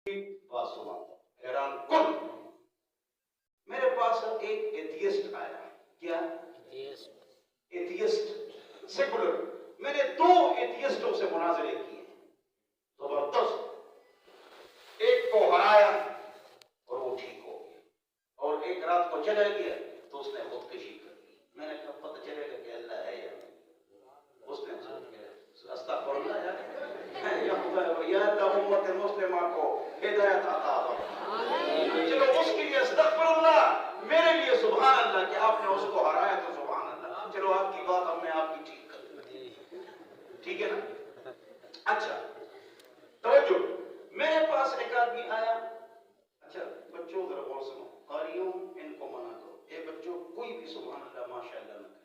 بات سنا حیران کن میرے پاس ایک ایتھیسٹ آیا. کیا ایتھیسٹ سیکولر. میں نے 2 ایتھیسٹوں سے مناظرے کیے زبردست. ایک کو ہرایا اور وہ ٹھیک ہو گیا, اور ایک رات کو چلا گیا تو اس نے خودکشی کر لی. میں نے کہا پتہ چلے گا کہ اللہ ہے یا نہیں. اس نے استغفر اللہ یا اللہ امت مسلمہ کو ہدایت عطا فرما. چلو اس کے لیے استغفر اللہ, میرے لیے سبحان اللہ کہ آپ نے اس کو ہرایا تو سبحان اللہ. چلو آپ کی بات اب میں آپ کی ٹھیک کر دیتی ہوں, ٹھیک ہے نا. اچھا توجہ, میرے پاس ایک آدمی آیا. اچھا بچوں ذرا غور سنو, قاریوں ان کو منع کرو. اے بچوں کوئی بھی سبحان اللہ ماشاء اللہ نہ کہے.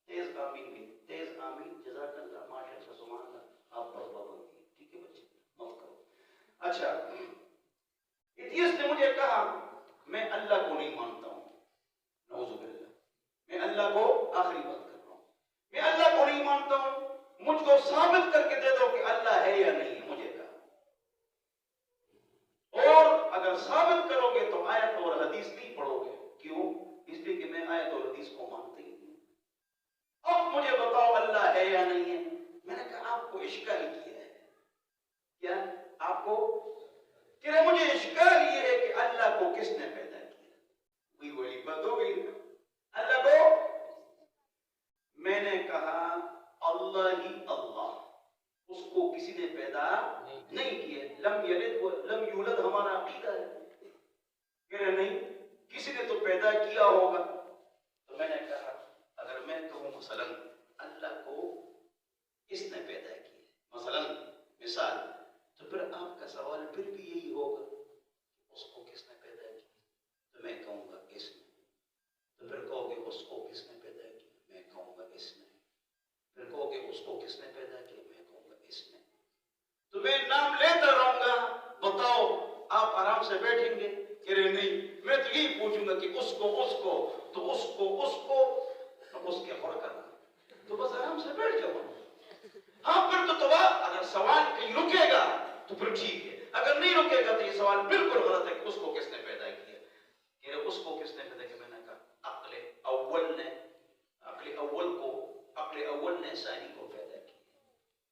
تیز آمین بھی, تیز آمین جزاک اللہ ماشاء اللہ سبحان اللہ آپ پر پابندی. ٹھیک ہے بچے معاف کرو. اچھا ایتھیسٹ نے مجھے کہا میں اللہ کو نہیں مانتا ہوں. نعوذ باللہ, میں اللہ کو آخری بات کر رہا ہوں, میں اللہ کو نہیں مانتا ہوں. مجھ کو ثابت کر کے دے دو کہ اللہ ہے یا نہیں ہے. مجھے کہا, اور اگر ثابت کرو گے تو آیت اور حدیث نہیں پڑھو گے. کیوں؟ اس لیے کہ میں آیت اور حدیث کو مانتے ہی نہیں. اب مجھے بتاؤ اللہ ہے یا نہیں ہے. میں نے کہا آپ کو اشکال کیا ہے. کیا آپ کو کہ مجھے اشکال یہ ہے کہ اللہ کو کس نے پیدا کیا. وہی والی بات ہو گئی نا. اللہ کو, میں نے کہا اللہ ہی اللہ, اس کو کسی نے پیدا نہیں کیا. لم یلد ولم یولد ہمارا عقیدہ ہے. کہ نہیں کسی نے تو پیدا کیا ہوگا. تو میں نے کہا اگر میں کہوں مثلا اللہ کو اس نے پیدا کیا مثلا مثال, تو پھر آپ کا سوال پھر بھی یہی ہوگا اس کو کس نے پیدا کیا. تو میں کہوں گا اس نے. تو پھر کہو گے اس کو کس نے پیدا کیا. میں کہوں گا اس نے. پھر کہو گے اس کو کس نے پیدا کیا. میں کہوں گا اس نے. تو میں نام لیتا رہوں گا. بتاؤ آپ آرام سے بیٹھیں گے کہ نہیں میں تو یہی پوچھوں گا کہ اس کو تو اس کو اس کے غور کرنا. تو بس آرام سے بیٹھ جاؤ. ہاں پھر تو اگر سوال کہیں رکے گا تو پھر ٹھیک ہے, اگر نہیں رکے گا تو یہ سوال بالکل غلط ہے کہ اس کو کس نے پیدا کیا. کہ اس کو کس نے پیدا کیا. میں نے کہا عقل اول نے ثانی کو پیدا کیا,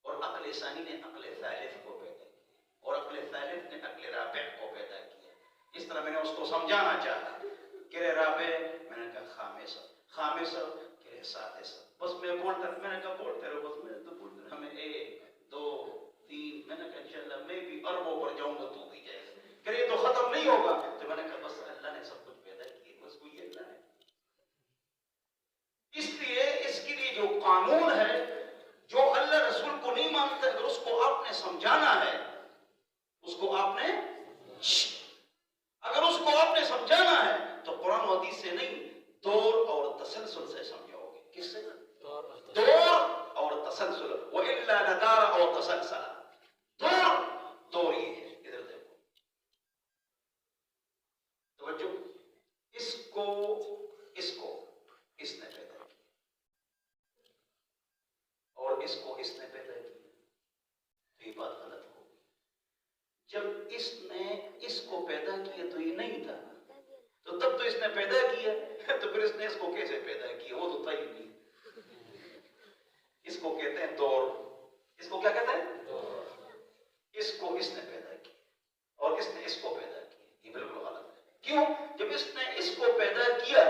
اور عقل ثانی نے عقل ثالث کو پیدا کیا, اور عقل ثالث نے عقل رابع کو پیدا کیا. اس طرح میں نے اس کو سمجھانا چاہا کہ رابع, میں نے کہا خامس کہ سادس. بس میں نے کہا بولتے رہو. بس میں تو بولتے رہا, ہمیں 1 2 3. میں نے کہا انشاءاللہ میں بھی اربوں پر جاؤں گا تو بھی جائے گا. کہ یہ تو ختم نہیں ہوگا. تو میں نے کہا بس اللہ نے سب کچھ پیدا کیا, بس کوئی اللہ ہے. اس لیے اس کے لیے جو قانون ہے, جو اللہ رسول کو نہیں مانتا, اگر اس کو آپ نے سمجھانا ہے, اس کو آپ نے اگر اس کو آپ نے سمجھانا ہے تو قرآن و حدیث سے نہیں, دور اور تسلسل سے سمجھاؤ گے. کس سے؟ دور اور تسلسل. وَإِلَّا نَدَارَ اور تسلسل. دور یہ ہے. ادھر دیکھو توجہ, اس کو اس نے پیدا کیا, اور اس کو اس نے پیدا کیا. تو یہ بات غلط ہو گئی. جب اس نے اس کو پیدا کیا تو یہ نہیں تھا, تو تب تو اس نے پیدا کیا, تو پھر اس نے اس کو کیسے پیدا کیا. وہ تو تھا ہی نہیں. اس کو کہتے ہیں دور. اس کو کیا کہتے ہیں دور. اس کو اس نے پیدا کیا اور اس نے اس کو پیدا کیا. یہ بالکل غلط ہے. کیوں؟ جب اس نے اس کو پیدا کیا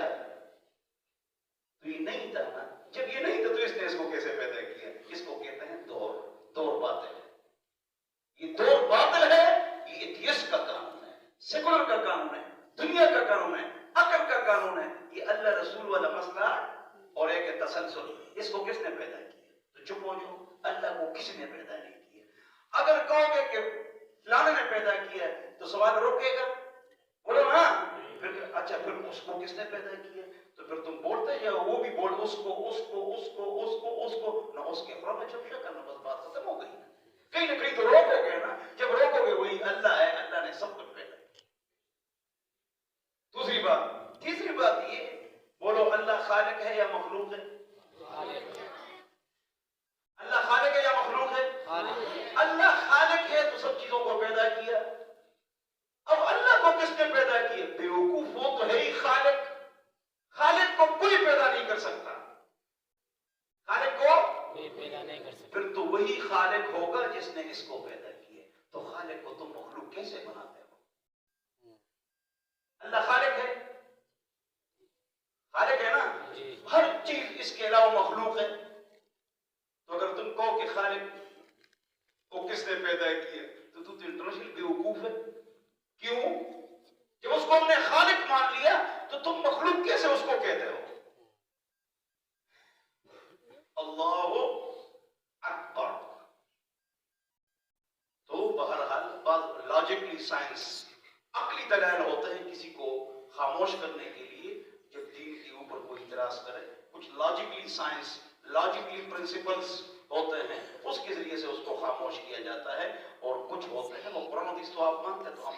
تو یہ نہیں تھا نا. جب یہ نہیں تھا تو اس نے اس کو کیسے پیدا کیا. اس کو کہتے ہیں دور باطل ہے. یہ دور باطل ہے. یہ ایتھیسٹ کا قانون ہے, سیکولر کا قانون ہے, دنیا کا قانون ہے, عقل کا قانون ہے. یہ اللہ رسول والا مسئلہ اور ایک تسلسل. اس کو کس نے پیدا کیا. تو چپ ہو جاؤ. اللہ کو کسی نے پیدا نہیں کیا. اگر کہو گے کہ فلانے نے پیدا کیا تو سوال روکے گا. بولو ہاں. پھر اچھا پھر اس کو کس نے پیدا کیا. تو پھر تم بولتے یا وہ بھی بول اس کو نہ اس کے خلاف میں چپشا کرنا. بس بات ختم ہو گئی. کہیں نہ کہیں تو روکو گے نا. جب روکو گے وہی اللہ ہے, اللہ نے سب کچھ پیدا کیا. دوسری بات, تیسری بات یہ, بولو اللہ خالق ہے یا مخلوق ہے. اللہ خالق ہے یا مخلوق ہے. اللہ خالق ہے تو سب چیزوں کو پیدا کیا. نے اس کو پیدا کیا، تو خالق کو تم مخلوق کیسے بناتے ہو؟ اللہ خالق ہے، خالق ہے نا، ہر چیز اس کے علاوہ مخلوق ہے. تو اگر تم کہو کہ خالق کو کس نے پیدا کیا تو تو انٹرنیشنل بیوقوف ہے. کیوں؟ جب اس کو ہم نے خالق مان لیا تو تم مخلوق کیسے اس کو کہتے ہو؟ اللہ اکبر. تو بہرحال بعض لاجکلی سائنس عقلی دلائل ہوتے ہیں کسی کو خاموش کرنے کے لیے. جب دین کے اوپر کوئی اعتراض کرے کچھ لاجکلی سائنس لاجکلی پرنسپلز ہوتے ہیں اس کے ذریعے سے اس کو خاموش کیا جاتا ہے. اور کچھ ہوتے ہیں وہ قرآن حدیث تو آپ مانتے تو ہم